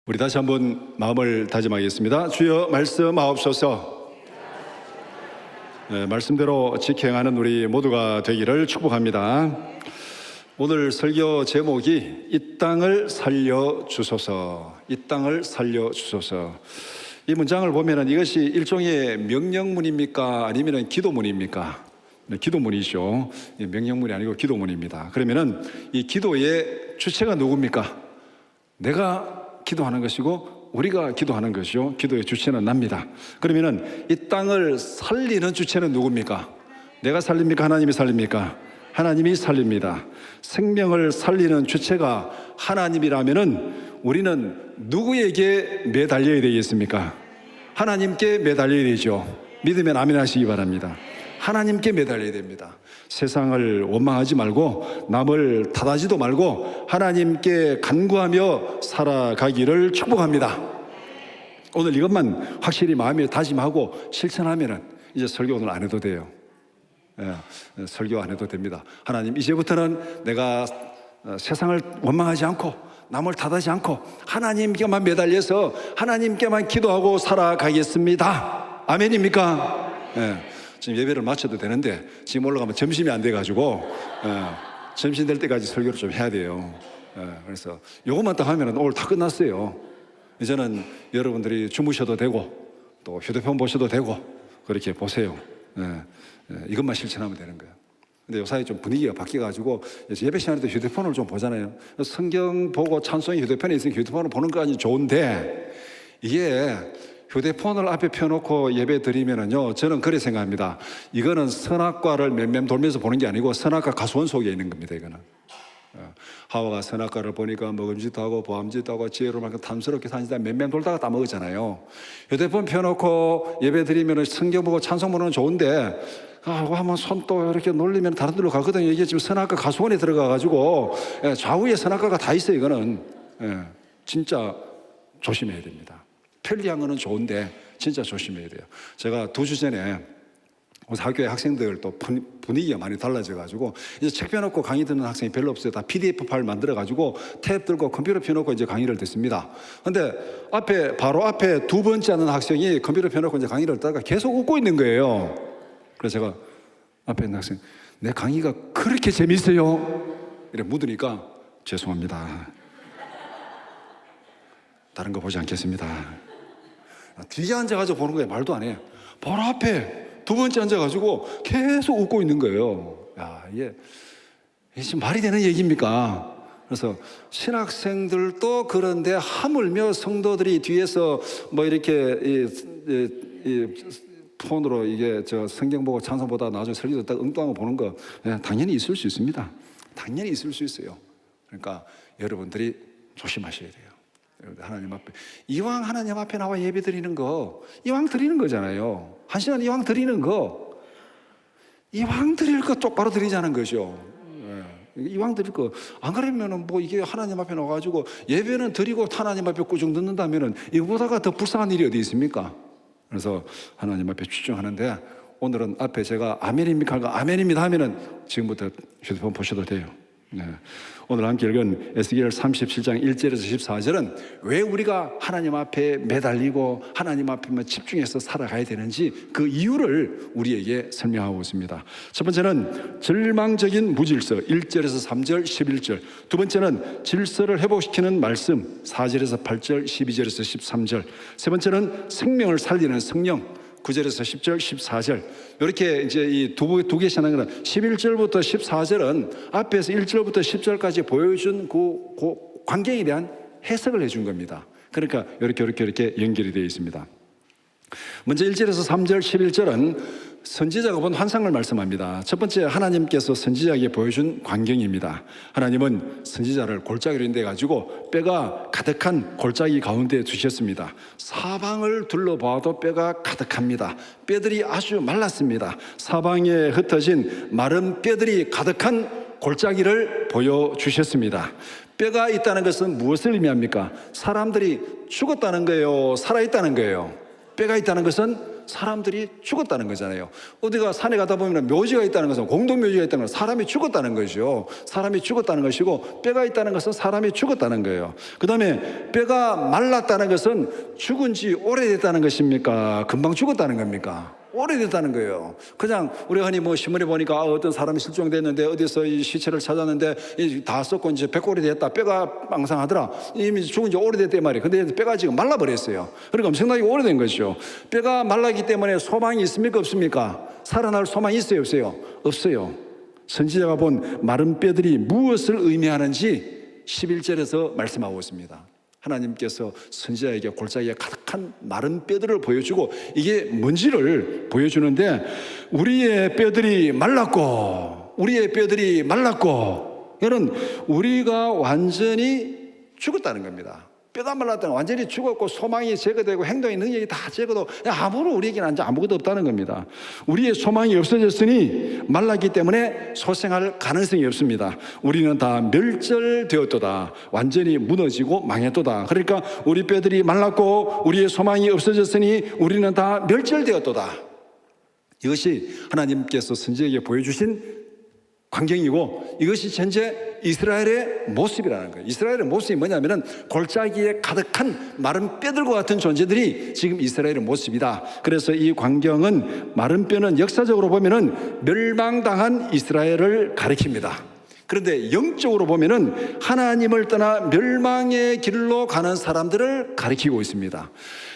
우리 다시 한번 마음을 다짐하겠습니다. 주여 말씀하옵소서. 말씀대로 직행하는 우리 모두가 되기를 축복합니다. 오늘 설교 제목이 이 땅을 살려주소서. 이 땅을 살려주소서. 이 문장을 보면 이것이 일종의 명령문입니까? 아니면 기도문입니까? 기도문이죠. 명령문이 아니고 기도문입니다. 그러면은 이 기도의 주체가 누굽니까? 내가 기도하는 것이고 우리가 기도하는 것이요, 기도의 주체는 납니다. 그러면은 이 땅을 살리는 주체는 누굽니까? 내가 살립니까? 하나님이 살립니까? 하나님이 살립니다. 생명을 살리는 주체가 하나님이라면은 우리는 누구에게 매달려야 되겠습니까? 하나님께 매달려야 되죠. 믿으면 아멘 하시기 바랍니다. 하나님께 매달려야 됩니다. 세상을 원망하지 말고 남을 탓하지도 말고 하나님께 간구하며 살아가기를 축복합니다. 오늘 이것만 확실히 마음에 다짐하고 실천하면 이제 설교 오늘 안 해도 돼요. 설교 안 해도 됩니다. 하나님, 이제부터는 내가 세상을 원망하지 않고 남을 탓하지 않고 하나님께만 매달려서 하나님께만 기도하고 살아가겠습니다. 아멘입니까? 지금 예배를 마쳐도 되는데 지금 올라가면 점심이 안 돼가지고 점심 될 때까지 설교를 좀 해야 돼요. 그래서 요것만 딱 하면 오늘 다 끝났어요. 이제는 여러분들이 주무셔도 되고 또 휴대폰 보셔도 되고 그렇게 보세요. 이것만 실천하면 되는 거예요. 근데 요사이 좀 분위기가 바뀌어가지고 예배 시간에 도 휴대폰을 좀 보잖아요. 성경 보고 찬송이 휴대폰에 있으니까 휴대폰을 보는 것까지 좋은데 이게 휴대폰을 앞에 펴놓고 예배 드리면은요, 저는 그렇게 생각합니다. 이거는 선악과를 맴맴 돌면서 보는 게 아니고 선악과 가수원 속에 있는 겁니다. 이거는 하와가 선악과를 보니까 먹음직도 하고 보암직도 하고 지혜로 말고 탐스럽게 사니까 맴맴 돌다가 다 먹었잖아요. 휴대폰 펴놓고 예배 드리면은 성경 보고 찬송 보는 건 좋은데 한번 손 또 이렇게 놀리면 다른 데로 가거든요. 이게 지금 선악과 가수원에 들어가가지고 좌우에 선악과가 다 있어요. 이거는 진짜 조심해야 됩니다. 편리한 거는 좋은데 진짜 조심해야 돼요. 제가 2주 전에 학교의 학생들 또 분위기가 많이 달라져가지고 이제 책 펴놓고 강의 듣는 학생이 별로 없어요. 다 PDF 파일 만들어가지고 탭 들고 컴퓨터 펴놓고 이제 강의를 듣습니다. 근데 바로 앞에 두 번째 하는 학생이 컴퓨터 펴놓고 이제 강의를 듣다가 계속 웃고 있는 거예요. 그래서 제가 앞에 있는 학생, 내 강의가 그렇게 재밌어요? 이렇게 묻으니까 죄송합니다. 다른 거 보지 않겠습니다. 뒤에 앉아가지고 보는 거예요. 말도 안 해요. 바로 앞에 두 번째 앉아가지고 계속 웃고 있는 거예요. 야, 이게 지금 말이 되는 얘기입니까? 그래서 신학생들도 그런데 하물며 성도들이 뒤에서 뭐 이렇게 폰으로 이게 저 성경 보고 찬송 보다 나중에 설교 듣다가 엉뚱한 거 보는 거 당연히 있을 수 있습니다. 당연히 있을 수 있어요. 그러니까 여러분들이 조심하셔야 돼요. 하나님 앞에 이왕 하나님 앞에 나와 예배 드리는 거 이왕 드리는 거잖아요. 1시간 이왕 드리는 거 이왕 드릴 거 똑바로 드리자는 거죠. 이왕 드릴 거 안 그러면은 뭐 이게 하나님 앞에 나와가지고 예배는 드리고 하나님 앞에 꾸중 듣는다면은 이거보다가 더 불쌍한 일이 어디 있습니까? 그래서 하나님 앞에 집중하는데 오늘은 앞에 제가 아멘입니까? 아멘입니다 하면은 지금부터 휴대폰 보셔도 돼요. 오늘 함께 읽은 에스겔 37장 1절에서 14절은 왜 우리가 하나님 앞에 매달리고 하나님 앞에만 집중해서 살아가야 되는지 그 이유를 우리에게 설명하고 있습니다. 첫 번째는 절망적인 무질서 1절에서 3절 11절, 두 번째는 질서를 회복시키는 말씀 4절에서 8절 12절에서 13절, 세 번째는 생명을 살리는 성령 9절에서 10절, 14절. 이렇게 이제 이 두 개씩 하는 거는 11절부터 14절은 앞에서 1절부터 10절까지 보여준 그 관계에 대한 해석을 해준 겁니다. 그러니까 이렇게 연결이 되어 있습니다. 먼저 1절에서 3절, 11절은 선지자가 본 환상을 말씀합니다. 첫 번째, 하나님께서 선지자에게 보여준 광경입니다. 하나님은 선지자를 골짜기로 인도해가지고 뼈가 가득한 골짜기 가운데 두셨습니다. 사방을 둘러봐도 뼈가 가득합니다. 뼈들이 아주 말랐습니다. 사방에 흩어진 마른 뼈들이 가득한 골짜기를 보여주셨습니다. 뼈가 있다는 것은 무엇을 의미합니까? 사람들이 죽었다는 거예요? 살아있다는 거예요? 뼈가 있다는 것은 사람들이 죽었다는 거잖아요. 어디가 산에 가다 보면 묘지가 있다는 것은, 공동묘지가 있다는 것은 사람이 죽었다는 것이죠. 사람이 죽었다는 것이고, 뼈가 있다는 것은 사람이 죽었다는 거예요. 그 다음에 뼈가 말랐다는 것은 죽은 지 오래됐다는 것입니까? 금방 죽었다는 겁니까? 오래됐다는 거예요. 그냥 우리가 흔히 신문에 보니까 어떤 사람이 실종됐는데 어디서 이 시체를 찾았는데 다 썩고 이제 백골이 됐다, 뼈가 빵상하더라, 이미 죽은 지 오래됐단 말이에요. 근데 뼈가 지금 말라버렸어요. 그러니까 엄청나게 오래된 것이죠. 뼈가 말랐기 때문에 소망이 있습니까, 없습니까? 살아날 소망이 있어요, 없어요? 없어요. 선지자가 본 마른 뼈들이 무엇을 의미하는지 11절에서 말씀하고 있습니다. 하나님께서 선지자에게 골짜기에 가득한 마른 뼈들을 보여주고 이게 뭔지를 보여주는데, 우리의 뼈들이 말랐고 이는 우리가 완전히 죽었다는 겁니다. 뼈가 말랐다는 완전히 죽었고 소망이 제거되고 행동의 능력이 다 제거도 아무런 우리에게는 아무것도 없다는 겁니다. 우리의 소망이 없어졌으니 말랐기 때문에 소생할 가능성이 없습니다. 우리는 다 멸절되었도다. 완전히 무너지고 망했도다. 그러니까 우리 뼈들이 말랐고 우리의 소망이 없어졌으니 우리는 다 멸절되었도다. 이것이 하나님께서 선지자에게 보여주신 광경이고, 이것이 현재 이스라엘의 모습이라는 거예요. 이스라엘의 모습이 뭐냐면은 골짜기에 가득한 마른 뼈들과 같은 존재들이 지금 이스라엘의 모습이다. 그래서 이 광경은, 마른 뼈는 역사적으로 보면은 멸망당한 이스라엘을 가리킵니다. 그런데 영적으로 보면은 하나님을 떠나 멸망의 길로 가는 사람들을 가리키고 있습니다.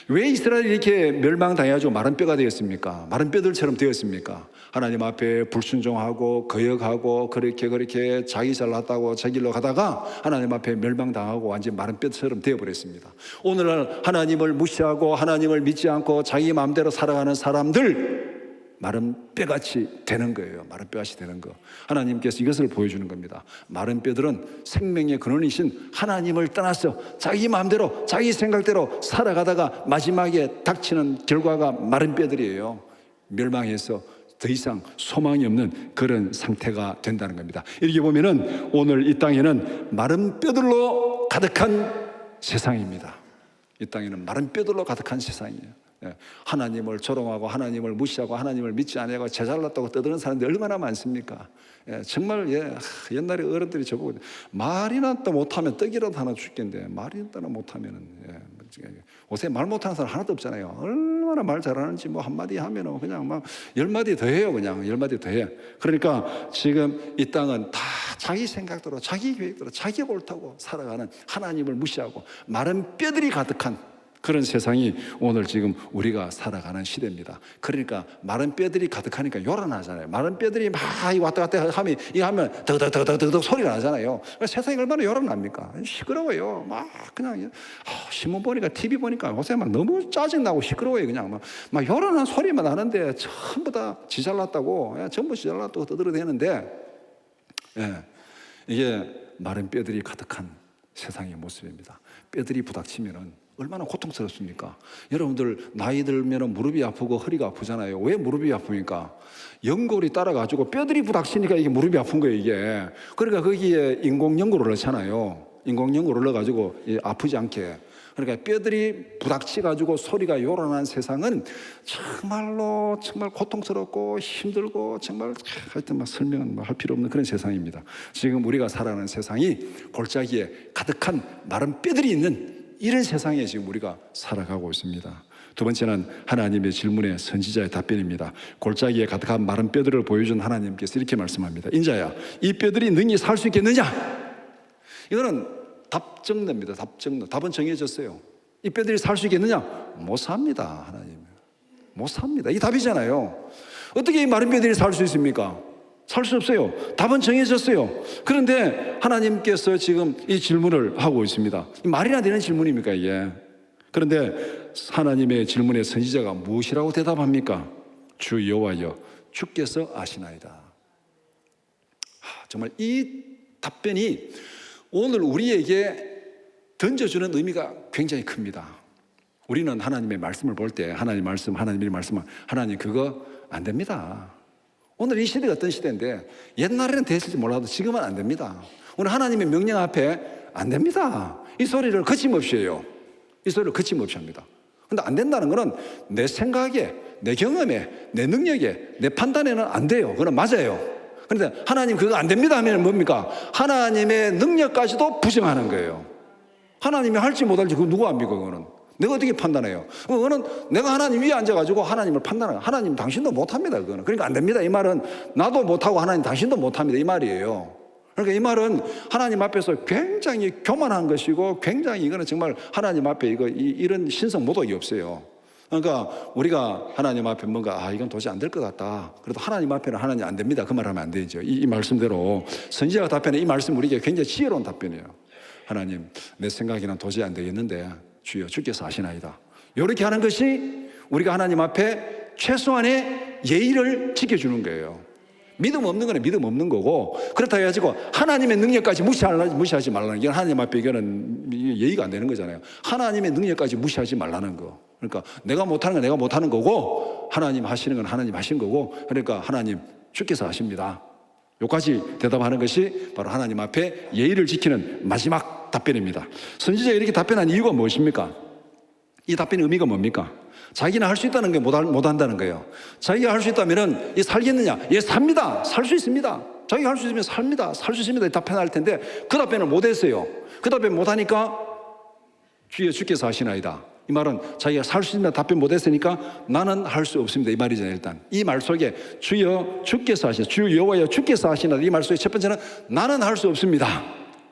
왜 이스라엘이 이렇게 멸망당해가지고 마른 뼈가 되었습니까? 마른 뼈들처럼 되었습니까? 하나님 앞에 불순종하고 거역하고 그렇게 자기 잘났다고 제 길로 가다가 하나님 앞에 멸망당하고 완전 마른 뼈처럼 되어버렸습니다. 오늘날 하나님을 무시하고 하나님을 믿지 않고 자기 마음대로 살아가는 사람들, 마른 뼈같이 되는 거예요. 마른 뼈같이 되는 거. 하나님께서 이것을 보여주는 겁니다. 마른 뼈들은 생명의 근원이신 하나님을 떠나서 자기 마음대로 자기 생각대로 살아가다가 마지막에 닥치는 결과가 마른 뼈들이에요. 멸망해서 더 이상 소망이 없는 그런 상태가 된다는 겁니다. 이렇게 보면은 오늘 이 땅에는 마른 뼈들로 가득한 세상입니다. 이 땅에는 마른 뼈들로 가득한 세상이에요. 하나님을 조롱하고 하나님을 무시하고 하나님을 믿지 않고 제잘났다고 떠드는 사람들이 얼마나 많습니까? 정말 옛날에 어른들이 저보고 말이나 또 못하면 떡이라도 하나 줄겠는데, 말이나 못하면은 요새 말 못하는 사람 하나도 없잖아요. 얼마나 말 잘하는지 한마디 하면은 그냥 막 10마디 더 해요. 그냥 10마디 더 해. 그러니까 지금 이 땅은 다 자기 생각대로 자기 계획대로 자기 옳다고 살아가는, 하나님을 무시하고 마른 뼈들이 가득한 그런 세상이 오늘 지금 우리가 살아가는 시대입니다. 그러니까 마른 뼈들이 가득하니까 요란하잖아요. 마른 뼈들이 막 왔다 갔다 하면, 이거 하면 덕덕덕덕덕 소리가 나잖아요. 세상이 얼마나 요란합니까? 시끄러워요. 막 그냥 신문 보니까, TV 보니까 요새 막 너무 짜증나고 시끄러워요. 그냥 막 요란한 소리만 나는데 전부 다 지잘났다고, 전부 지잘났다고 떠들어대는데, 이게 마른 뼈들이 가득한 세상의 모습입니다. 뼈들이 부닥치면은 얼마나 고통스럽습니까? 여러분들 나이 들면 무릎이 아프고 허리가 아프잖아요. 왜 무릎이 아픕니까? 연골이 따라가지고 뼈들이 부닥치니까 이게 무릎이 아픈 거예요, 이게. 그러니까 거기에 인공연골을 넣잖아요. 인공연골을 넣어가지고 아프지 않게. 그러니까 뼈들이 부닥치가지고 소리가 요란한 세상은 정말로 정말 고통스럽고 힘들고, 정말 하여튼 설명은 할 필요 없는 그런 세상입니다. 지금 우리가 살아가는 세상이 골짜기에 가득한 마른 뼈들이 있는 이런 세상에 지금 우리가 살아가고 있습니다. 두 번째는 하나님의 질문에 선지자의 답변입니다. 골짜기에 가득한 마른 뼈들을 보여준 하나님께서 이렇게 말씀합니다. 인자야, 이 뼈들이 능히 살 수 있겠느냐? 이거는 답정너입니다. 답정너. 답은 정해졌어요. 이 뼈들이 살 수 있겠느냐? 못 삽니다. 하나님 못 삽니다. 이 답이잖아요. 어떻게 이 마른 뼈들이 살 수 있습니까? 살 수 없어요. 답은 정해졌어요. 그런데 하나님께서 지금 이 질문을 하고 있습니다. 말이나 되는 질문입니까, 이게? 그런데 하나님의 질문에 선지자가 무엇이라고 대답합니까? 주 여호와여, 주께서 아시나이다. 정말 이 답변이 오늘 우리에게 던져주는 의미가 굉장히 큽니다. 우리는 하나님의 말씀을 볼 때 하나님의 말씀은 하나님 그거 안 됩니다. 오늘 이 시대가 어떤 시대인데, 옛날에는 됐을지 몰라도 지금은 안 됩니다. 오늘 하나님의 명령 앞에 안 됩니다. 이 소리를 거침없이 해요. 이 소리를 거침없이 합니다. 근데 안 된다는 거는 내 생각에, 내 경험에, 내 능력에, 내 판단에는 안 돼요. 그건 맞아요. 그런데 하나님 그거 안 됩니다 하면 뭡니까? 하나님의 능력까지도 부정하는 거예요. 하나님이 할지 못할지 그거 누가 압니까? 그거는 내가 어떻게 판단해요? 그거는 내가 하나님 위에 앉아가지고 하나님을 판단해요. 하나님 당신도 못합니다. 그거는. 그러니까 안 됩니다. 이 말은 나도 못하고 하나님 당신도 못합니다. 이 말이에요. 그러니까 이 말은 하나님 앞에서 굉장히 교만한 것이고 굉장히 이거는 정말 하나님 앞에 이런 신성 모독이 없어요. 그러니까 우리가 하나님 앞에 뭔가 이건 도저히 안 될 것 같다. 그래도 하나님 앞에는 하나님 안 됩니다. 그 말하면 안 되죠. 이 말씀대로 선지자가 답변해 이 말씀 우리에게 굉장히 지혜로운 답변이에요. 하나님 내 생각에는 도저히 안 되겠는데 주여 주께서 아시나이다. 이렇게 하는 것이 우리가 하나님 앞에 최소한의 예의를 지켜주는 거예요. 믿음 없는 거는 믿음 없는 거고 그렇다 해가지고 하나님의 능력까지 무시하지 말라는 게 하나님 앞에 이거는 예의가 안 되는 거잖아요. 하나님의 능력까지 무시하지 말라는 거. 그러니까 내가 못하는 건 내가 못하는 거고 하나님 하시는 건 하나님 하신 거고 그러니까 하나님 주께서 하십니다. 여기까지 대답하는 것이 바로 하나님 앞에 예의를 지키는 마지막 답변입니다. 선지자가 이렇게 답변한 이유가 무엇입니까? 이 답변의 의미가 뭡니까? 자기는 할 수 있다는 게 못한다는 거예요. 자기가 할 수 있다면 살겠느냐? 예, 삽니다. 살 수 있습니다. 자기가 할 수 있으면 삽니다. 살 수 있습니다. 답변할 텐데 그 답변을 못했어요. 그 답변 못하니까 주여 주께서 하시나이다. 이 말은 자기가 살 수 있는 답변 못했으니까 나는 할 수 없습니다. 이 말이잖아요. 일단 이 말 속에 주여 주께서 하시나 주 여호와여 주께서 하시나 이 말 속에 첫 번째는 나는 할 수 없습니다.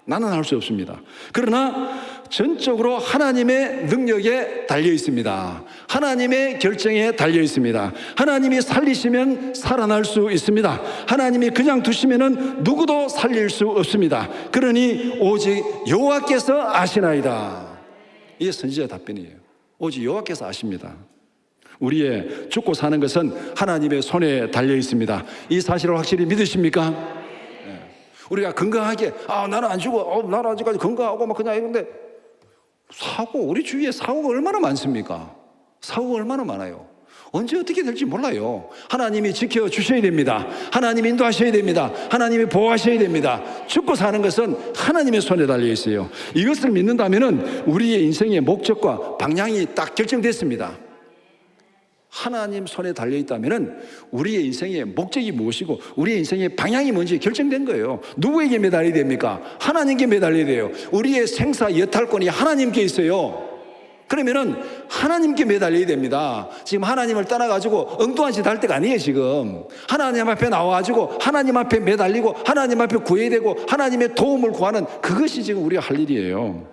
나는 할 수 없습니다. 그러나 전적으로 하나님의 능력에 달려 있습니다. 하나님의 결정에 달려 있습니다. 하나님이 살리시면 살아날 수 있습니다. 하나님이 그냥 두시면은 누구도 살릴 수 없습니다. 그러니 오직 여호와께서 아시나이다. 이게 선지자의 답변이에요. 오직 여호와께서 아십니다. 우리의 죽고 사는 것은 하나님의 손에 달려 있습니다. 이 사실을 확실히 믿으십니까? 우리가 건강하게 나는 안 죽어 나는 아직까지 건강하고 막 그냥 이런데 우리 주위에 사고가 얼마나 많습니까? 사고가 얼마나 많아요. 언제 어떻게 될지 몰라요. 하나님이 지켜주셔야 됩니다. 하나님이 인도하셔야 됩니다. 하나님이 보호하셔야 됩니다. 죽고 사는 것은 하나님의 손에 달려 있어요. 이것을 믿는다면 우리의 인생의 목적과 방향이 딱 결정됐습니다. 하나님 손에 달려있다면 우리의 인생의 목적이 무엇이고 우리의 인생의 방향이 뭔지 결정된 거예요. 누구에게 매달려야 됩니까? 하나님께 매달려야 돼요. 우리의 생사 여탈권이 하나님께 있어요. 그러면은 하나님께 매달려야 됩니다. 지금 하나님을 떠나가지고 엉뚱한 짓 할 때가 아니에요. 지금 하나님 앞에 나와가지고 하나님 앞에 매달리고 하나님 앞에 구해야 되고 하나님의 도움을 구하는 그것이 지금 우리가 할 일이에요.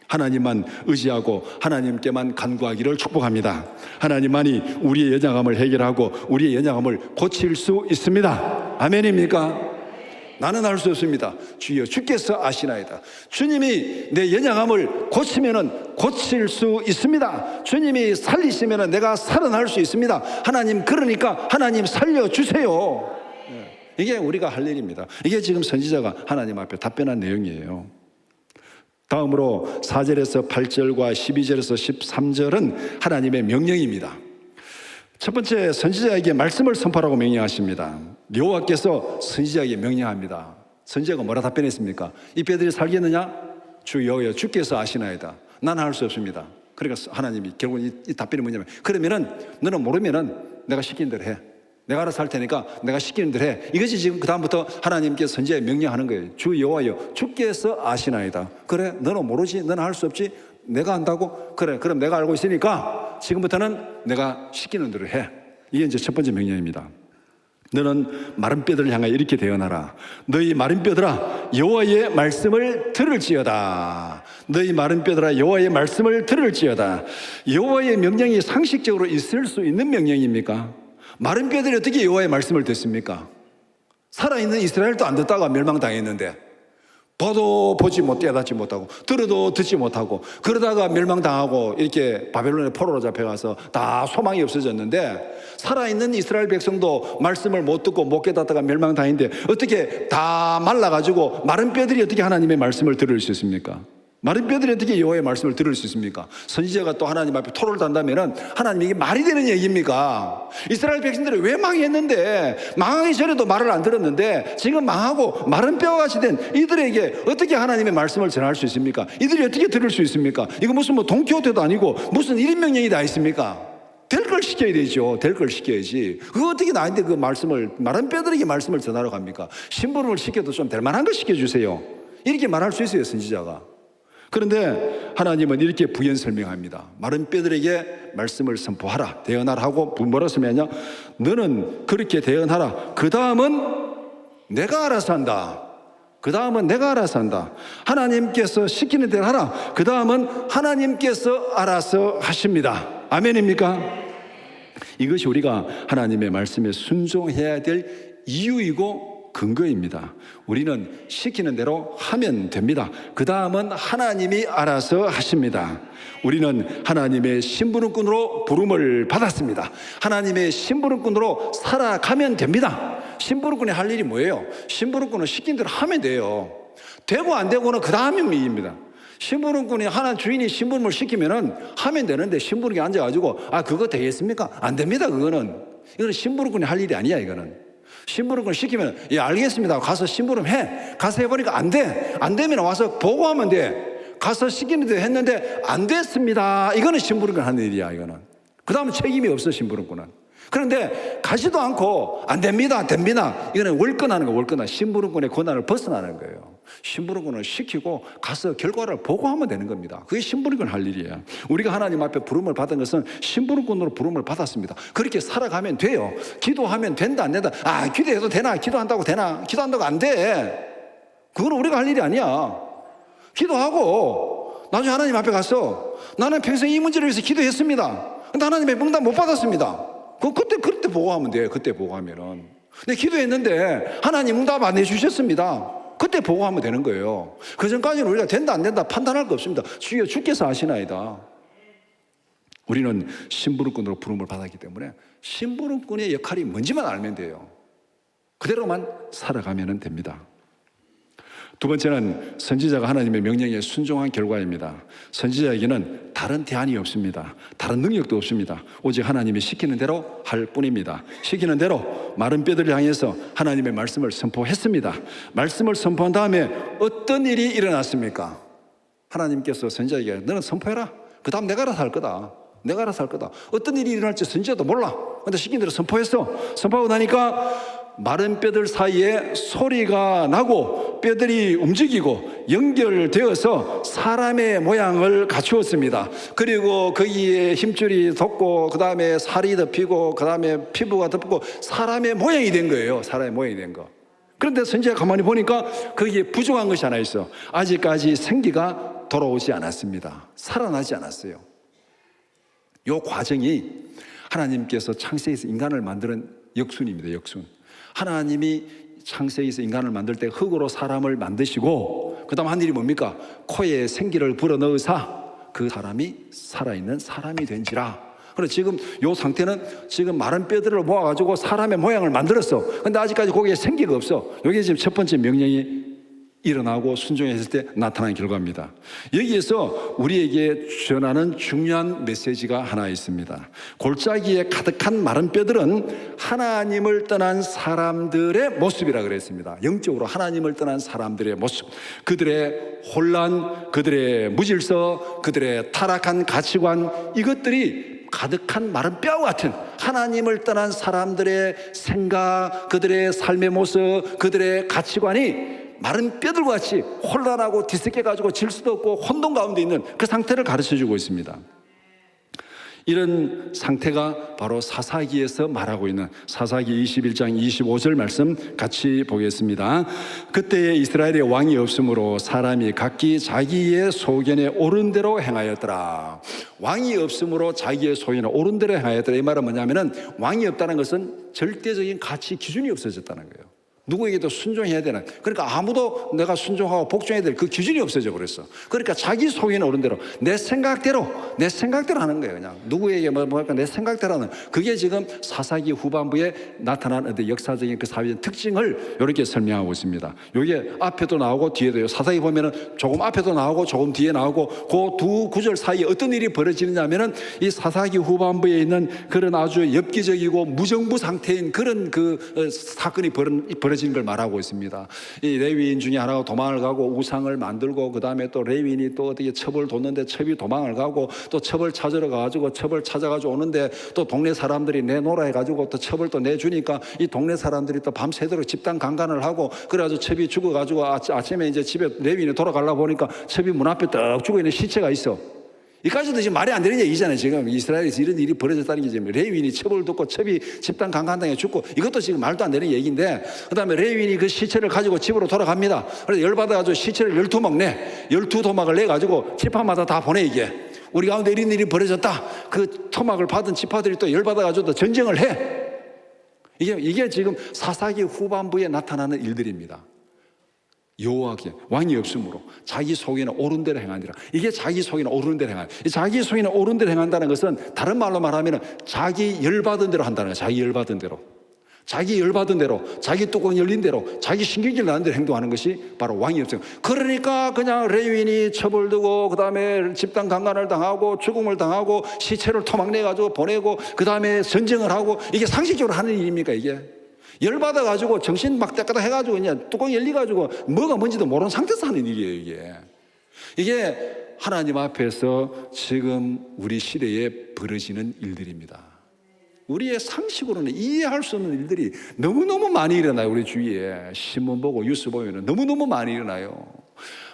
하나님만 의지하고 하나님께만 간구하기를 축복합니다. 하나님만이 우리의 연약함을 해결하고 우리의 연약함을 고칠 수 있습니다. 아멘입니까? 나는 할 수 없습니다. 주여 주께서 아시나이다. 주님이 내 연약함을 고치면은 고칠 수 있습니다. 주님이 살리시면은 내가 살아날 수 있습니다. 하나님 그러니까 하나님 살려주세요. 이게 우리가 할 일입니다. 이게 지금 선지자가 하나님 앞에 답변한 내용이에요. 다음으로 4절에서 8절과 12절에서 13절은 하나님의 명령입니다. 첫 번째 선지자에게 말씀을 선포하라고 명령하십니다. 여호와께서 선지자에게 명령합니다. 선지자가 뭐라 답변했습니까? 이 뼈들이 살겠느냐? 주 여호와 주께서 아시나이다. 나는 할 수 없습니다. 그러니까 하나님이 결국 이 답변이 뭐냐면 그러면은 너는 모르면은 내가 시키는 대로 해. 내가 알아서 할 테니까 내가 시키는 대로 해. 이것이 지금 그 다음부터 하나님께서 선지자에 명령하는 거예요. 주 여호와여 주께서 아시나이다. 그래 너는 모르지 너는 할 수 없지 내가 한다고? 그래 그럼 내가 알고 있으니까 지금부터는 내가 시키는 대로 해. 이게 이제 첫 번째 명령입니다. 너는 마른 뼈들을 향하여 이렇게 대언하라. 너희 마른 뼈들아 여호와의 말씀을 들을지어다. 너희 마른 뼈들아 여호와의 말씀을 들을지어다. 여호와의 명령이 상식적으로 있을 수 있는 명령입니까? 마른 뼈들이 어떻게 여호와의 말씀을 듣습니까? 살아있는 이스라엘도 안 듣다가 멸망당했는데 봐도 보지 못 깨닫지 못하고 들어도 듣지 못하고 그러다가 멸망당하고 이렇게 바벨론의 포로로 잡혀가서 다 소망이 없어졌는데 살아있는 이스라엘 백성도 말씀을 못 듣고 못 깨닫다가 멸망당했는데 어떻게 다 말라가지고 마른 뼈들이 어떻게 하나님의 말씀을 들을 수 있습니까? 마른 뼈들이 어떻게 여호와의 말씀을 들을 수 있습니까? 선지자가 또 하나님 앞에 토로를 단다면은 하나님 이게 말이 되는 얘기입니까? 이스라엘 백성들이 왜 망했는데, 망하기 전에도 말을 안 들었는데 지금 망하고 마른 뼈와 같이 된 이들에게 어떻게 하나님의 말씀을 전할 수 있습니까? 이들이 어떻게 들을 수 있습니까? 이거 무슨 뭐 돈키호테도 아니고 무슨 1인 명령이 다 있습니까? 될 걸 시켜야 되죠. 될 걸 시켜야지. 그거 어떻게 나한테 그 말씀을, 마른 뼈들에게 말씀을 전하러 갑니까? 심부름을 시켜도 좀 될 만한 거 시켜주세요. 이렇게 말할 수 있어요, 선지자가. 그런데 하나님은 이렇게 부연 설명합니다. 마른 뼈들에게 말씀을 선포하라, 대언하라 하고 뭐라 쓰면요, 너는 그렇게 대언하라. 그 다음은 내가 알아서 한다. 그 다음은 내가 알아서 한다. 하나님께서 시키는 대로 하라. 그 다음은 하나님께서 알아서 하십니다. 아멘입니까? 이것이 우리가 하나님의 말씀에 순종해야 될 이유이고 근거입니다. 우리는 시키는 대로 하면 됩니다. 그 다음은 하나님이 알아서 하십니다. 우리는 하나님의 심부름꾼으로 부름을 받았습니다. 하나님의 심부름꾼으로 살아가면 됩니다. 심부름꾼이 할 일이 뭐예요? 심부름꾼은 시킨 대로 하면 돼요. 되고 안 되고는 그 다음이 일입니다. 심부름꾼이 하나 주인이 심부름을 시키면은 하면 되는데 심부름이 앉아가지고 그거 되겠습니까? 안 됩니다. 이거는 심부름꾼이 할 일이 아니야. 이거는 심부름꾼 시키면 알겠습니다. 가서 심부름 해. 가서 해보니까 안 돼. 안 되면 와서 보고하면 돼. 가서 시키는데 했는데 안 됐습니다. 이거는 심부름꾼 하는 일이야. 이거는 그 다음은 책임이 없어. 심부름꾼은. 그런데 가지도 않고 안 됩니다, 됩니다. 이거는 월권하는 거, 월권하. 심부름꾼의 권한을 벗어나는 거예요. 심부름꾼을 시키고 가서 결과를 보고하면 되는 겁니다. 그게 심부름꾼 할 일이에요. 우리가 하나님 앞에 부름을 받은 것은 심부름꾼으로 부름을 받았습니다. 그렇게 살아가면 돼요. 기도하면 된다, 안 된다. 기도해도 되나? 기도한다고 되나? 기도한다고 안 돼. 그건 우리가 할 일이 아니야. 기도하고 나중에 하나님 앞에 가서 나는 평생 이 문제를 위해서 기도했습니다. 근데 하나님의 응답 못 받았습니다. 그때 보고하면 돼요. 그때 보고하면은. 근데 기도했는데 하나님 응답 안 해주셨습니다. 그때 보고하면 되는 거예요. 그 전까지는 우리가 된다 안 된다 판단할 거 없습니다. 주여 주께서 아시나이다. 우리는 심부름꾼으로 부름을 받았기 때문에 심부름꾼의 역할이 뭔지만 알면 돼요. 그대로만 살아가면 됩니다. 두 번째는 선지자가 하나님의 명령에 순종한 결과입니다. 선지자에게는 다른 대안이 없습니다. 다른 능력도 없습니다. 오직 하나님이 시키는 대로 할 뿐입니다. 시키는 대로 마른 뼈들을 향해서 하나님의 말씀을 선포했습니다. 말씀을 선포한 다음에 어떤 일이 일어났습니까? 하나님께서 선지자에게 너는 선포해라. 그 다음 내가 알아서 할 거다. 내가 알아서 할 거다. 어떤 일이 일어날지 선지자도 몰라. 근데 시킨 대로 선포했어. 선포하고 나니까 마른 뼈들 사이에 소리가 나고 뼈들이 움직이고 연결되어서 사람의 모양을 갖추었습니다. 그리고 거기에 힘줄이 돋고 그 다음에 살이 덮이고 그 다음에 피부가 덮고 사람의 모양이 된 거예요. 사람의 모양이 된 거. 그런데 선지자가 가만히 보니까 거기에 부족한 것이 하나 있어. 아직까지 생기가 돌아오지 않았습니다. 살아나지 않았어요. 이 과정이 하나님께서 창세에서 인간을 만드는 역순입니다. 역순. 하나님이 창세에서 인간을 만들 때 흙으로 사람을 만드시고 그 다음 한 일이 뭡니까? 코에 생기를 불어넣으사 그 사람이 살아있는 사람이 된지라. 그래서 지금 이 상태는 지금 마른 뼈들을 모아가지고 사람의 모양을 만들었어. 근데 아직까지 거기에 생기가 없어. 이게 지금 첫 번째 명령이 일어나고 순종했을 때 나타난 결과입니다. 여기에서 우리에게 전하는 중요한 메시지가 하나 있습니다. 골짜기에 가득한 마른 뼈들은 하나님을 떠난 사람들의 모습이라 그랬습니다. 영적으로 하나님을 떠난 사람들의 모습, 그들의 혼란, 그들의 무질서, 그들의 타락한 가치관, 이것들이 가득한 마른 뼈와 같은 하나님을 떠난 사람들의 생각, 그들의 삶의 모습, 그들의 가치관이 마른 뼈들과 같이 혼란하고 뒤섞여가지고 질 수도 없고 혼돈 가운데 있는 그 상태를 가르쳐주고 있습니다. 이런 상태가 바로 사사기에서 말하고 있는 사사기 21장 25절 말씀 같이 보겠습니다. 그때에 이스라엘의 왕이 없으므로 사람이 각기 자기의 소견에 옳은 대로 행하였더라. 왕이 없으므로 자기의 소견에 옳은 대로 행하였더라. 이 말은 뭐냐면은 왕이 없다는 것은 절대적인 가치 기준이 없어졌다는 거예요. 누구에게도 순종해야 되는, 그러니까 아무도 내가 순종하고 복종해야 될 그 기준이 없어져 버렸어. 그러니까 자기 속에는 어른 대로 내 생각대로 하는 거예요. 그냥 누구에게 뭐랄까 내 생각대로 하는, 그게 지금 사사기 후반부에 나타난 어떤 역사적인 그 사회적 특징을 이렇게 설명하고 있습니다. 이게 앞에도 나오고 뒤에도요. 사사기 보면은 조금 앞에도 나오고 조금 뒤에 나오고 그 두 구절 사이에 어떤 일이 벌어지느냐면은 이 사사기 후반부에 있는 그런 아주 엽기적이고 무정부 상태인 그런 그 사건이 벌어지는 걸 말하고 있습니다. 이 레위인 중에 하나가 도망을 가고 우상을 만들고, 그 다음에 또 레위인이 또 어떻게 첩을 뒀는데 첩이 도망을 가고, 또 첩을 찾으러 가가지고 첩을 찾아가지고 오는데 또 동네 사람들이 내놓으라 해가지고 또 첩을 또 내주니까 이 동네 사람들이 또 밤새도록 집단 강간을 하고, 그래가지고 첩이 죽어가지고 아침에 이제 집에 레위인이 돌아가려고 보니까 첩이 문 앞에 떡 죽어있는 시체가 있어. 이까지도 지금 말이 안 되는 얘기잖아요. 지금 이스라엘에서 이런 일이 벌어졌다는 게 지금 레위인이 첩을 듣고 첩이 집단 강간당해 죽고, 이것도 지금 말도 안 되는 얘기인데, 그 다음에 레위인이 그 시체를 가지고 집으로 돌아갑니다. 그래서 열받아가지고 시체를 12토막 내, 12토막을 내가지고 지파마다 다 보내. 이게 우리 가운데 이런 일이 벌어졌다. 그 토막을 받은 지파들이 또 열받아가지고 또 전쟁을 해. 이게 지금 사사기 후반부에 나타나는 일들입니다. 여호와께 왕이 없으므로 자기 속에는 옳은 대로 행하니라. 이게 자기 속에는 옳은 대로 행한다. 자기 속에는 옳은 대로 행한다는 것은 다른 말로 말하면 자기 열받은 대로 한다는 거예요. 자기 열받은 대로, 자기 열받은 대로, 자기 뚜껑 열린 대로, 자기 신경질 나는 대로 행동하는 것이 바로 왕이 없어요. 그러니까 그냥 레위인이 첩을 두고, 그 다음에 집단 강간을 당하고 죽음을 당하고 시체를 토막내가지고 보내고, 그 다음에 전쟁을 하고, 이게 상식적으로 하는 일입니까? 이게 열받아가지고 정신 막 때까다 해가지고 그냥 뚜껑 열리가지고 뭐가 뭔지도 모르는 상태에서 하는 일이에요. 이게 하나님 앞에서 지금 우리 시대에 벌어지는 일들입니다. 우리의 상식으로는 이해할 수 없는 일들이 너무너무 많이 일어나요. 우리 주위에 신문 보고 뉴스 보면 너무너무 많이 일어나요.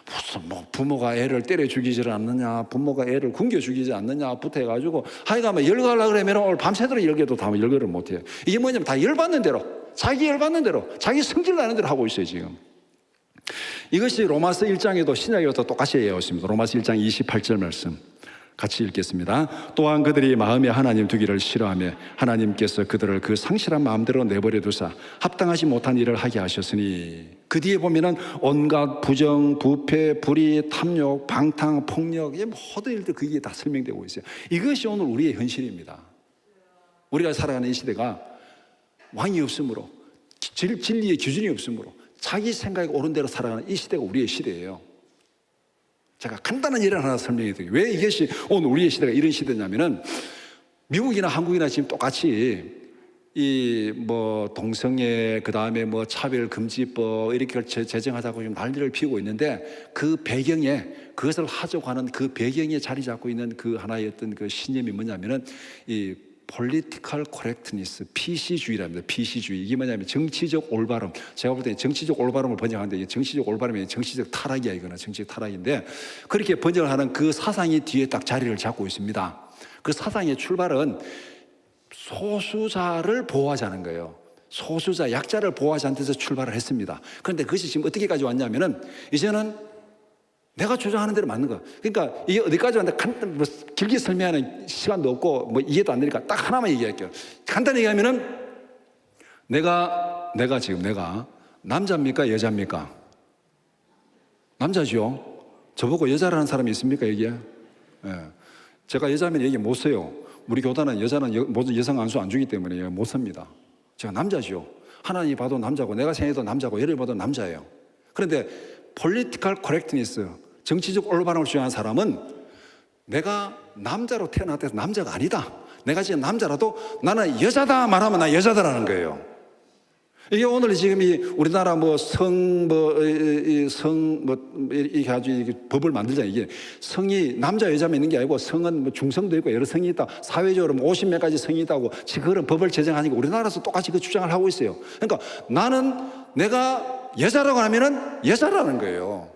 무슨 뭐 부모가 애를 때려 죽이지 않느냐, 부모가 애를 굶겨 죽이지 않느냐부터 해가지고 하여간 열거하려고 그러면 오늘 밤새도록 열개도 다 열거를 못해요. 이게 뭐냐면 다 열받는 대로, 자기 열받는 대로, 자기 성질 나는 대로 하고 있어요 지금. 이것이 로마서 1장에도 신약에도 똑같이 얘기하고 로마서 1장 28절 말씀 같이 읽겠습니다. 또한 그들이 마음에 하나님 두기를 싫어하며 하나님께서 그들을 그 상실한 마음대로 내버려 두사 합당하지 못한 일을 하게 하셨으니, 그 뒤에 보면은 온갖 부정, 부패, 불의, 탐욕, 방탕, 폭력, 이 모든 일들 그게 다 설명되고 있어요. 이것이 오늘 우리의 현실입니다. 우리가 살아가는 이 시대가 왕이 없으므로, 진리의 기준이 없으므로 자기 생각이 옳은 대로 살아가는 이 시대가 우리의 시대예요. 제가 간단한 예를 하나 설명해 드릴게요. 왜 이것이 오늘 우리의 시대가 이런 시대냐면은, 미국이나 한국이나 지금 똑같이 이 뭐 동성애, 그 다음에 뭐 차별금지법 이렇게 제정하자고 지금 난리를 피우고 있는데, 그 배경에 그것을 하자고 하는 그 배경에 자리 잡고 있는 그 하나의 어떤 그 신념이 뭐냐면은 이 Political Correctness, PC주의랍니다. PC주의. 이게 뭐냐면 정치적 올바름. 제가 볼 때 정치적 올바름을 번역하는데, 이게 정치적 올바름이 정치적 타락이야. 이거는 정치적 타락인데, 그렇게 번역을 하는 그 사상이 뒤에 딱 자리를 잡고 있습니다. 그 사상의 출발은 소수자를 보호하자는 거예요. 소수자, 약자를 보호하자는 데서 출발을 했습니다. 그런데 그것이 지금 어떻게까지 왔냐면은, 이제는 내가 주장하는 대로 맞는 거야. 그러니까 이게 어디까지 왔는데 뭐 길게 설명하는 시간도 없고 뭐 이해도 안 되니까 딱 하나만 얘기할게요. 간단히 얘기하면은, 내가 남자입니까 여자입니까? 남자죠. 저보고 여자라는 사람이 있습니까 여기에? 예. 제가 여자면 얘기 못 써요. 우리 교단은 여자는 모든 여성 안수 안 주기 때문에 못 씁니다. 제가 남자죠. 하나님이 봐도 남자고 내가 생각해도 남자고 얘를 봐도 남자예요. 그런데 Political Correctness, 정치적 올바름을 주장하는 사람은 내가 남자로 태어났다 해서 남자가 아니다. 내가 지금 남자라도 나는 여자다 말하면 나 여자다라는 거예요. 이게 오늘 지금 이 우리나라 이렇게 아주 법을 만들잖아요. 이게 성이 남자 여자만 있는 게 아니고, 성은 뭐 중성도 있고 여러 성이 있다. 사회적으로 50몇 가지 성이 있다고 지금 그런 법을 제정하니까 우리나라에서 똑같이 그 주장을 하고 있어요. 그러니까 나는 내가 여자라고 하면은 여자라는 거예요.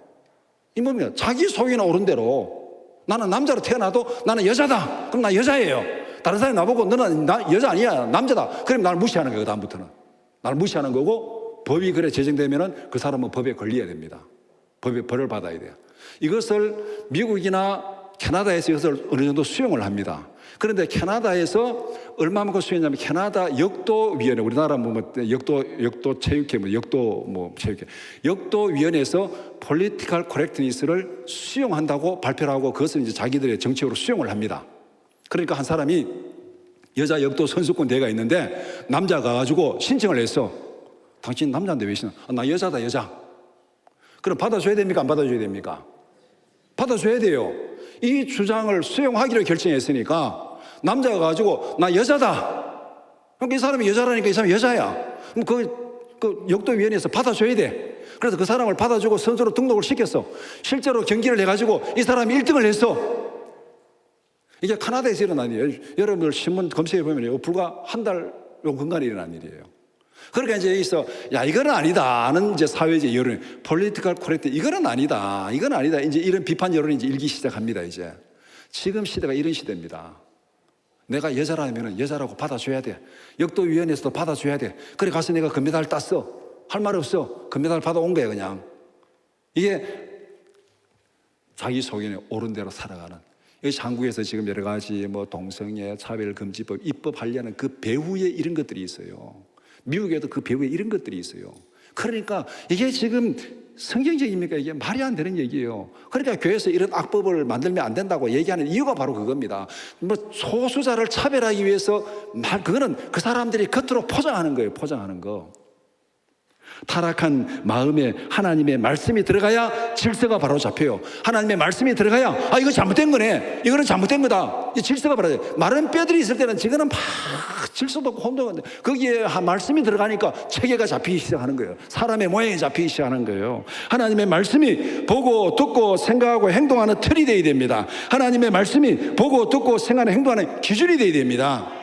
이 뭡니까? 자기 속에는 옳은 대로 나는 남자로 태어나도 나는 여자다. 그럼 나 여자예요. 다른 사람이 나보고 너는 여자 아니야, 남자다. 그럼 나를 무시하는 거예요. 다음부터는 나를 무시하는 거고, 법이 그래 제정되면은 그 사람은 법에 걸려야 됩니다. 법의 벌을 받아야 돼요. 이것을 미국이나 캐나다에서 이것을 어느 정도 수용을 합니다. 그런데 캐나다에서 얼마만큼 수용하냐면 캐나다 역도위원회, 우리나라 역도 체육회, 역도위원회에서 political correctness를 수용한다고 발표를 하고 그것을 이제 자기들의 정책으로 수용을 합니다. 그러니까 한 사람이 여자 역도 선수권 대회가 있는데 남자가 가지고 신청을 했어. 당신 남자인데 왜 신청? 나 여자다, 여자. 그럼 받아줘야 됩니까? 안 받아줘야 됩니까? 받아줘야 돼요. 이 주장을 수용하기로 결정했으니까 남자가 가지고 나 여자다. 그러니까 이 사람이 여자라니까 이 사람이 여자야. 그럼 그 역도위원회에서 받아줘야 돼. 그래서 그 사람을 받아주고 선수로 등록을 시켰어. 실제로 경기를 해가지고 이 사람이 1등을 했어. 이게 캐나다에서 일어난 일이에요. 여러분들 신문 검색해 보면 불과 한 달 근간에 일어난 일이에요. 그러니까 이제 여기서 야 이거는 아니다 하는 이제 사회적 여론, political correct 이거는 아니다, 이건 아니다. 이제 이런 비판 여론이 이제 일기 시작합니다. 이제 지금 시대가 이런 시대입니다. 내가 여자라면 여자라고 받아줘야 돼. 역도위원회에서도 받아줘야 돼. 그래 가서 내가 금메달 땄어. 할 말 없어. 금메달 받아온 거야 그냥. 이게 자기 소견에 옳은 대로 살아가는. 여기 한국에서 지금 여러 가지 동성애, 차별금지법 입법하려는 그 배후에 이런 것들이 있어요. 미국에도 그 배후에 이런 것들이 있어요. 그러니까 이게 지금 성경적입니까? 이게 말이 안 되는 얘기예요. 그러니까 교회에서 이런 악법을 만들면 안 된다고 얘기하는 이유가 바로 그겁니다. 소수자를 차별하기 위해서 그거는 그 사람들이 겉으로 포장하는 거예요. 포장하는 거. 타락한 마음에 하나님의 말씀이 들어가야 질서가 바로 잡혀요. 하나님의 말씀이 들어가야 이거 잘못된 거네, 이거는 잘못된 거다, 이 질서가 바로 잡혀요. 마른 뼈들이 있을 때는 지금은 막 질서도 없고 혼돈한데 거기에 말씀이 들어가니까 체계가 잡히기 시작하는 거예요. 사람의 모양이 잡히기 시작하는 거예요. 하나님의 말씀이 보고 듣고 생각하고 행동하는 틀이 되어야 됩니다. 하나님의 말씀이 보고 듣고 생각하는 행동하는 기준이 되어야 됩니다.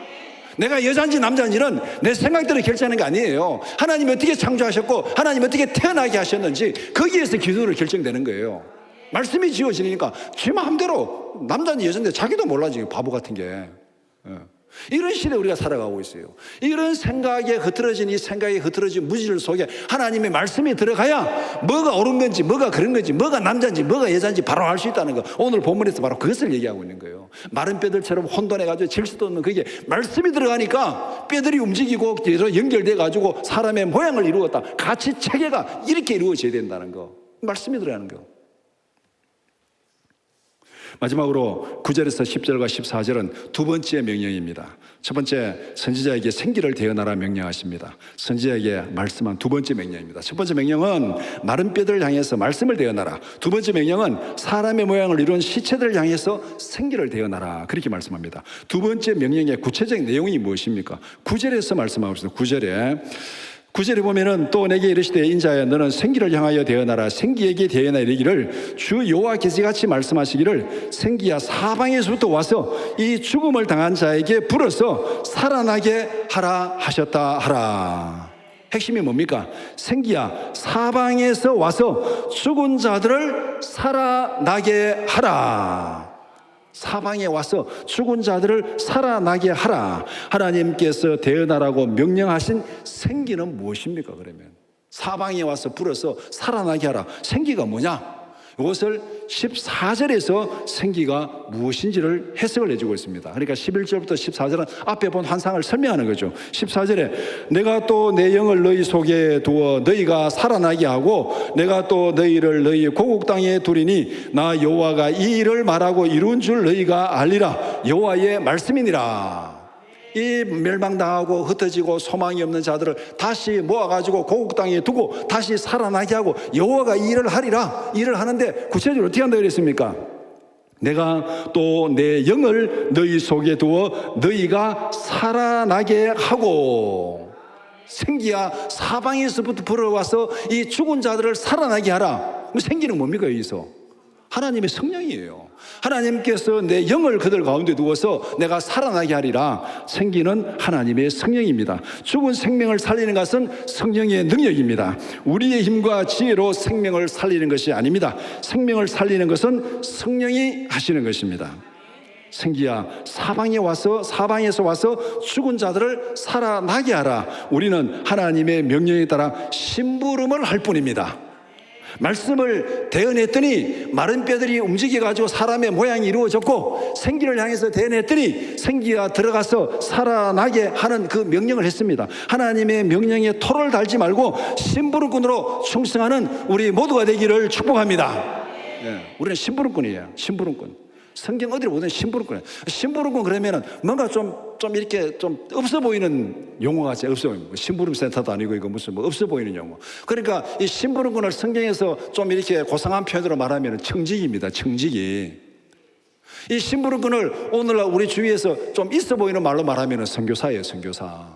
내가 여자인지 남자인지는 내 생각대로 결정하는 게 아니에요. 하나님이 어떻게 창조하셨고 하나님이 어떻게 태어나게 하셨는지 거기에서 기준으로 결정되는 거예요. 말씀이 지어지니까 지 마음대로 남자인지 여자인지 자기도 몰라. 지금 바보 같은 게. 이런 시대에 우리가 살아가고 있어요. 이런 생각에 흐트러진 이 생각에 흐트러진 무지를 속에 하나님의 말씀이 들어가야 뭐가 옳은 건지 뭐가 그런 건지 뭐가 남자인지 뭐가 여자인지 바로 알 수 있다는 거. 오늘 본문에서 바로 그것을 얘기하고 있는 거예요. 마른 뼈들처럼 혼돈해가지고 질서도 없는 그게 말씀이 들어가니까 뼈들이 움직이고 연결돼가지고 사람의 모양을 이루었다. 같이 체계가 이렇게 이루어져야 된다는 거. 말씀이 들어가는 거. 마지막으로 9절에서 10절과 14절은 두 번째 명령입니다. 첫 번째, 선지자에게 생기를 대언하라 명령하십니다. 선지자에게 말씀한 두 번째 명령입니다. 첫 번째 명령은 마른 뼈들을 향해서 말씀을 대언하라. 두 번째 명령은 사람의 모양을 이룬 시체들을 향해서 생기를 대언하라. 그렇게 말씀합니다. 두 번째 명령의 구체적인 내용이 무엇입니까? 9절에서 말씀하고 있습니다. 9절에 보면은 또 내게 이르시되 인자야 너는 생기를 향하여 대언하라. 생기에게 대언하여 이르기를 주 여호와께서 같이 말씀하시기를 생기야 사방에서부터 와서 이 죽음을 당한 자에게 불어서 살아나게 하라 하셨다 하라. 핵심이 뭡니까? 생기야 사방에서 와서 죽은 자들을 살아나게 하라. 사방에 와서 죽은 자들을 살아나게 하라. 하나님께서 대언하라고 명령하신 생기는 무엇입니까? 그러면 사방에 와서 불어서 살아나게 하라. 생기가 뭐냐? 이것을 14절에서 생기가 무엇인지를 해석을 해주고 있습니다. 그러니까 11절부터 14절은 앞에 본 환상을 설명하는 거죠. 14절에 내가 또 내 영을 너희 속에 두어 너희가 살아나게 하고 내가 또 너희를 너희 고국 땅에 두리니 나 여호와가 이 일을 말하고 이룬 줄 너희가 알리라. 여호와의 말씀이니라. 이 멸망당하고 흩어지고 소망이 없는 자들을 다시 모아가지고 고국 땅에 두고 다시 살아나게 하고 여호와가 이 일을 하리라. 일을 하는데 구체적으로 어떻게 한다고 그랬습니까? 내가 또 내 영을 너희 속에 두어 너희가 살아나게 하고. 생기야 사방에서부터 불어와서 이 죽은 자들을 살아나게 하라. 생기는 뭡니까 여기서? 하나님의 성령이에요. 하나님께서 내 영을 그들 가운데 두어서 내가 살아나게 하리라. 생기는 하나님의 성령입니다. 죽은 생명을 살리는 것은 성령의 능력입니다. 우리의 힘과 지혜로 생명을 살리는 것이 아닙니다. 생명을 살리는 것은 성령이 하시는 것입니다. 생기야 사방에서 와서 죽은 자들을 살아나게 하라. 우리는 하나님의 명령에 따라 심부름을 할 뿐입니다. 말씀을 대언했더니 마른 뼈들이 움직여가지고 사람의 모양이 이루어졌고, 생기를 향해서 대언했더니 생기가 들어가서 살아나게 하는 그 명령을 했습니다. 하나님의 명령에 토를 달지 말고 심부름꾼으로 충성하는 우리 모두가 되기를 축복합니다. 우리는 심부름꾼이에요. 심부름꾼. 성경 어디를 보든 심부름꾼이에요. 심부름꾼 그러면은 뭔가 좀 이렇게 좀 없어 보이는 용어가 없어 보입니다. 심부름센터도 아니고 이거 무슨 뭐 없어 보이는 용어. 그러니까 이 심부름꾼을 성경에서 좀 이렇게 고상한 표현으로 말하면 청직입니다. 청직이. 이 심부름꾼을 오늘날 우리 주위에서 좀 있어 보이는 말로 말하면 선교사예요. 선교사.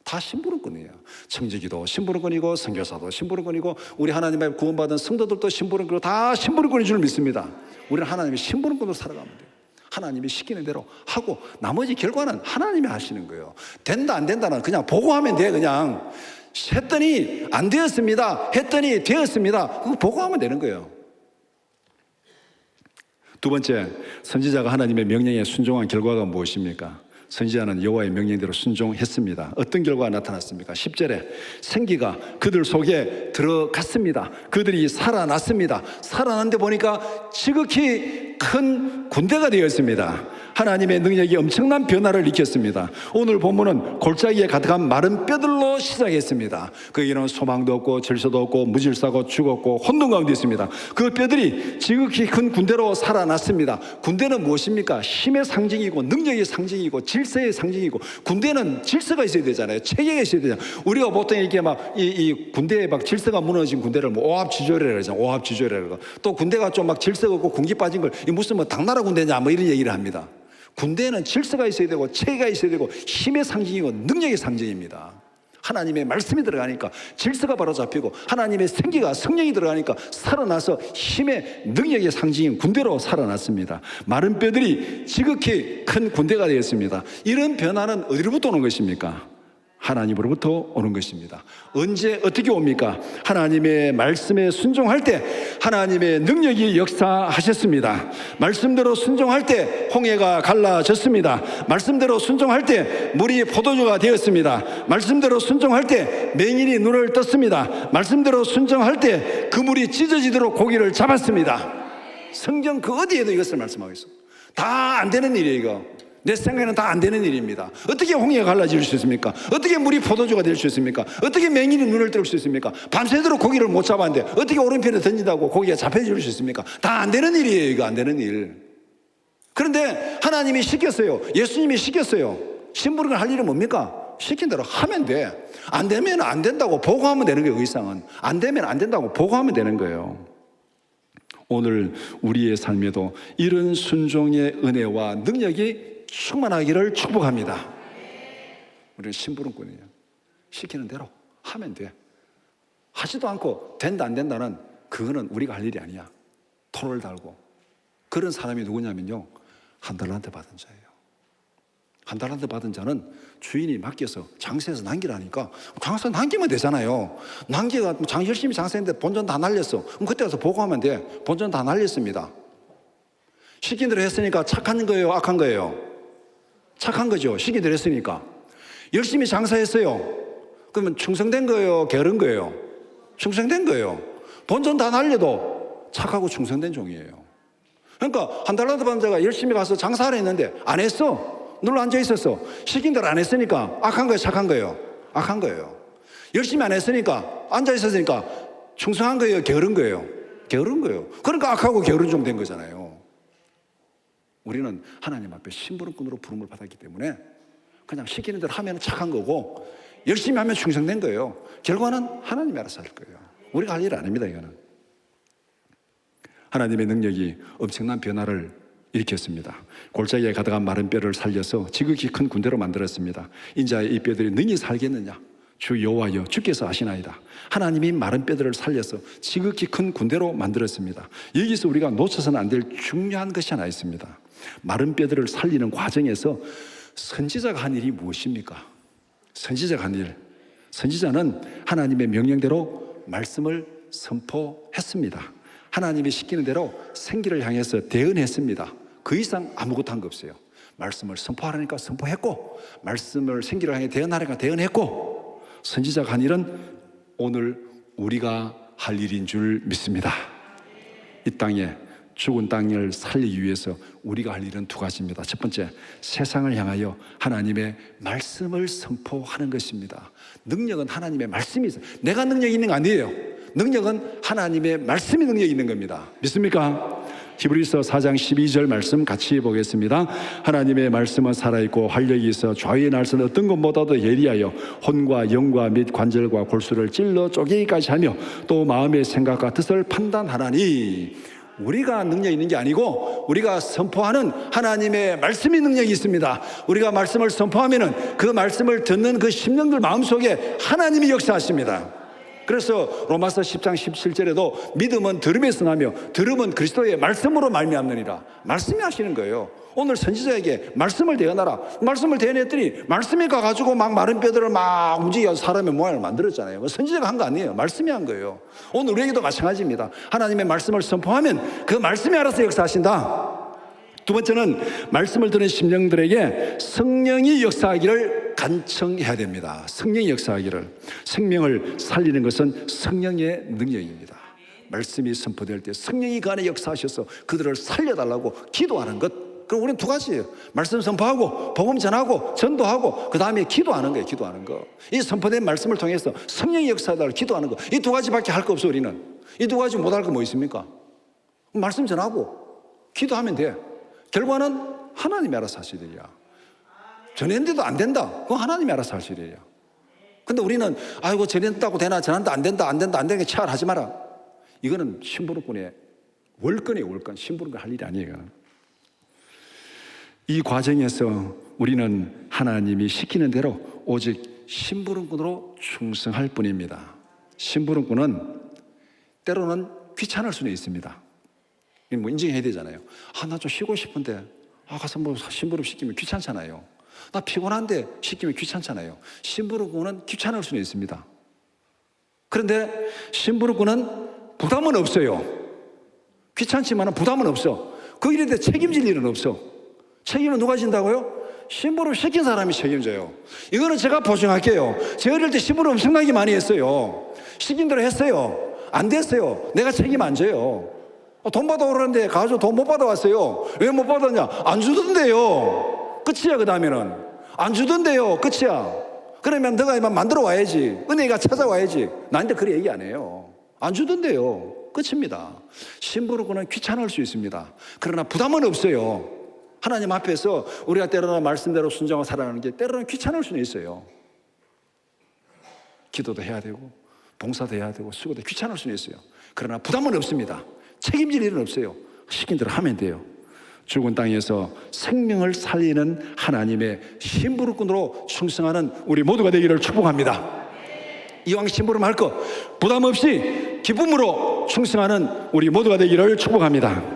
다 심부름꾼이에요. 청지기도 심부름꾼이고 선교사도 심부름꾼이고 우리 하나님의 구원받은 성도들도 심부름꾼이고 다 심부름꾼인 줄 믿습니다. 우리는 하나님의 심부름꾼으로 살아가면 돼요. 하나님이 시키는 대로 하고 나머지 결과는 하나님이 하시는 거예요. 된다 안 된다는 그냥 보고하면 돼. 그냥 했더니 안 되었습니다. 했더니 되었습니다. 그거 보고하면 되는 거예요. 두 번째, 선지자가 하나님의 명령에 순종한 결과가 무엇입니까? 선지자는 여호와의 명령대로 순종했습니다. 어떤 결과가 나타났습니까? 10절에 생기가 그들 속에 들어갔습니다. 그들이 살아났습니다. 살아났는데 보니까 지극히 큰 군대가 되었습니다. 하나님의 능력이 엄청난 변화를 일으켰습니다. 오늘 본문은 골짜기에 가득한 마른 뼈들로 시작했습니다. 거기는 소망도 없고 질서도 없고 무질서고 죽었고 혼돈 가운데 있습니다. 그 뼈들이 지극히 큰 군대로 살아났습니다. 군대는 무엇입니까? 힘의 상징이고 능력의 상징이고 질서의 상징이고, 군대는 질서가 있어야 되잖아요. 체계가 있어야 되잖아요. 우리가 보통 이렇게 막 이 군대에 막 질서가 무너진 군대를 뭐 오합지졸이라고 하잖아요. 오합지졸이라고. 또 군대가 좀 막 질서가 없고 군기 빠진 걸 이 무슨 뭐 당나라 군대냐 뭐 이런 얘기를 합니다. 군대는 질서가 있어야 되고 체계가 있어야 되고 힘의 상징이고 능력의 상징입니다. 하나님의 말씀이 들어가니까 질서가 바로 잡히고 하나님의 생기가 성령이 들어가니까 살아나서 힘의 능력의 상징인 군대로 살아났습니다. 마른 뼈들이 지극히 큰 군대가 되었습니다. 이런 변화는 어디로부터 오는 것입니까? 하나님으로부터 오는 것입니다. 언제 어떻게 옵니까? 하나님의 말씀에 순종할 때 하나님의 능력이 역사하셨습니다. 말씀대로 순종할 때 홍해가 갈라졌습니다. 말씀대로 순종할 때 물이 포도주가 되었습니다. 말씀대로 순종할 때 맹인이 눈을 떴습니다. 말씀대로 순종할 때 그물이 찢어지도록 고기를 잡았습니다. 성경 그 어디에도 이것을 말씀하고 있어요. 다 안 되는 일이에요. 이거 내 생각에는 다 안 되는 일입니다. 어떻게 홍해가 갈라질 수 있습니까? 어떻게 물이 포도주가 될 수 있습니까? 어떻게 맹인이 눈을 뜰 수 있습니까? 밤새도록 고기를 못 잡았는데 어떻게 오른편에 던진다고 고기가 잡혀질 수 있습니까? 다 안 되는 일이에요. 이거 안 되는 일. 그런데 하나님이 시켰어요. 예수님이 시켰어요. 심부름을 할 일은 뭡니까? 시킨 대로 하면 돼. 안 되면 안 된다고 보고하면 되는 거예요. 의상은 안 되면 안 된다고 보고하면 되는 거예요. 오늘 우리의 삶에도 이런 순종의 은혜와 능력이 충만하기를 축복합니다. 우리는 심부름꾼이에요. 시키는 대로 하면 돼. 하지도 않고 된다 안 된다는 그거는 우리가 할 일이 아니야. 토를 달고. 그런 사람이 누구냐면요, 한 달란트 받은 자예요. 한 달란트 받은 자는 주인이 맡겨서 장세에서 남기라니까 장사 남기면 되잖아요. 남기가 열심히 장사했는데 본전 다 날렸어. 그럼 그때 가서 보고하면 돼. 본전 다 날렸습니다. 시킨 대로 했으니까 착한 거예요, 악한 거예요? 착한 거죠. 시킨 대로 했으니까. 열심히 장사했어요. 그러면 충성된 거예요, 게으른 거예요? 충성된 거예요. 본전 다 날려도 착하고 충성된 종이에요. 그러니까 한 달란트 받은 자가 열심히 가서 장사를 했는데 안 했어. 눌러 앉아 있었어. 시킨 대로 안 했으니까 악한 거예요, 착한 거예요? 악한 거예요. 열심히 안 했으니까 앉아 있었으니까 충성한 거예요, 게으른 거예요? 게으른 거예요. 그러니까 악하고 게으른 종 된 거잖아요. 우리는 하나님 앞에 심부름꾼으로 부름을 받았기 때문에 그냥 시키는 대로 하면 착한 거고 열심히 하면 충성된 거예요. 결과는 하나님이 알아서 할 거예요. 우리가 할 일 아닙니다. 이거는 하나님의 능력이 엄청난 변화를 일으켰습니다. 골짜기에 가득한 마른 뼈를 살려서 지극히 큰 군대로 만들었습니다. 인자의 이 뼈들이 능히 살겠느냐? 주 여호와여 주께서 아시나이다. 하나님이 마른 뼈들을 살려서 지극히 큰 군대로 만들었습니다. 여기서 우리가 놓쳐서는 안 될 중요한 것이 하나 있습니다. 마른 뼈들을 살리는 과정에서 선지자가 한 일이 무엇입니까? 선지자가 한 일. 선지자는 하나님의 명령대로 말씀을 선포했습니다. 하나님이 시키는 대로 생기를 향해서 대언했습니다. 그 이상 아무것도 한 거 없어요. 말씀을 선포하라니까 선포했고, 말씀을 생기를 향해 대언하라니까 대언했고, 선지자가 한 일은 오늘 우리가 할 일인 줄 믿습니다. 이 땅에 죽은 땅을 살리기 위해서 우리가 할 일은 두 가지입니다. 첫 번째, 세상을 향하여 하나님의 말씀을 선포하는 것입니다. 능력은 하나님의 말씀이 있어요. 내가 능력이 있는 거 아니에요. 능력은 하나님의 말씀이 능력이 있는 겁니다. 믿습니까? 히브리서 4장 12절 말씀 같이 보겠습니다. 하나님의 말씀은 살아있고 활력이 있어 좌우의 날선 어떤 것보다도 예리하여 혼과 영과 및 관절과 골수를 찔러 쪼개기까지 하며 또 마음의 생각과 뜻을 판단하나니. 우리가 능력이 있는 게 아니고 우리가 선포하는 하나님의 말씀이 능력이 있습니다. 우리가 말씀을 선포하면은 그 말씀을 듣는 그 심령들 마음속에 하나님이 역사하십니다. 그래서 로마서 10장 17절에도 믿음은 들음에서 나며 들음은 그리스도의 말씀으로 말미암느니라. 말씀이 하시는 거예요. 오늘 선지자에게 말씀을 대어나라. 말씀을 대어냈더니 말씀이 가가지고 막 마른 뼈들을 막 움직여 사람의 모양을 만들었잖아요. 선지자가 한 거 아니에요. 말씀이 한 거예요. 오늘 우리에게도 마찬가지입니다. 하나님의 말씀을 선포하면 그 말씀이 알아서 역사하신다. 두 번째는 말씀을 들은 심령들에게 성령이 역사하기를 간청해야 됩니다. 성령이 역사하기를. 생명을 살리는 것은 성령의 능력입니다. 말씀이 선포될 때 성령이 그 안에 역사하셔서 그들을 살려달라고 기도하는 것. 그럼 우리는 두 가지예요. 말씀 선포하고 복음 전하고 전도하고 그 다음에 기도하는 거예요. 기도하는 거. 이 선포된 말씀을 통해서 성령이 역사하다를 기도하는 거. 이 두 가지밖에 할 거 없어. 우리는 이 두 가지 못할 거 뭐 있습니까? 말씀 전하고 기도하면 돼. 결과는 하나님이 알아서 하시리라. 전했는데도 안 된다. 그건 하나님이 알아서 하시리라. 근데 우리는 아이고 전했다고 되나 전한다 안 된다 안 된다 안 되는 게 체할하지 마라. 이거는 심부름꾼의 월권이에요. 월권. 심부름꾼 할 일이 아니에요. 이 과정에서 우리는 하나님이 시키는 대로 오직 심부름꾼으로 충성할 뿐입니다. 심부름꾼은 때로는 귀찮을 수는 있습니다. 뭐 인정해야 되잖아요. 나 좀 쉬고 싶은데 가서 뭐 심부름 시키면 귀찮잖아요. 나 피곤한데 시키면 귀찮잖아요. 심부름꾼은 귀찮을 수는 있습니다. 그런데 심부름꾼은 부담은 없어요. 귀찮지만 부담은 없어. 그 일에 대해 책임질 일은 없어. 책임은 누가 진다고요? 심부름 시킨 사람이 책임져요. 이거는 제가 보증할게요. 제 어릴 때 심부름 엄청나게 많이 했어요. 시킨 대로 했어요. 안 됐어요. 내가 책임 안 져요. 돈 받아오라는데 가서 돈 못 받아왔어요. 왜 못 받았냐? 안 주던데요. 끝이야. 그 다음에는 안 주던데요. 끝이야. 그러면 너가 만들어 와야지. 은혜가 찾아와야지. 나한테 그래 얘기 안 해요. 안 주던데요. 끝입니다. 심부름꾼은 귀찮을 수 있습니다. 그러나 부담은 없어요. 하나님 앞에서 우리가 때로는 말씀대로 순종하고 살아가는 게 때로는 귀찮을 수는 있어요. 기도도 해야 되고 봉사도 해야 되고 수고도 귀찮을 수는 있어요. 그러나 부담은 없습니다. 책임질 일은 없어요. 시킨 대로 하면 돼요. 죽은 땅에서 생명을 살리는 하나님의 심부름꾼으로 충성하는 우리 모두가 되기를 축복합니다. 이왕 심부름 할 거 부담 없이 기쁨으로 충성하는 우리 모두가 되기를 축복합니다.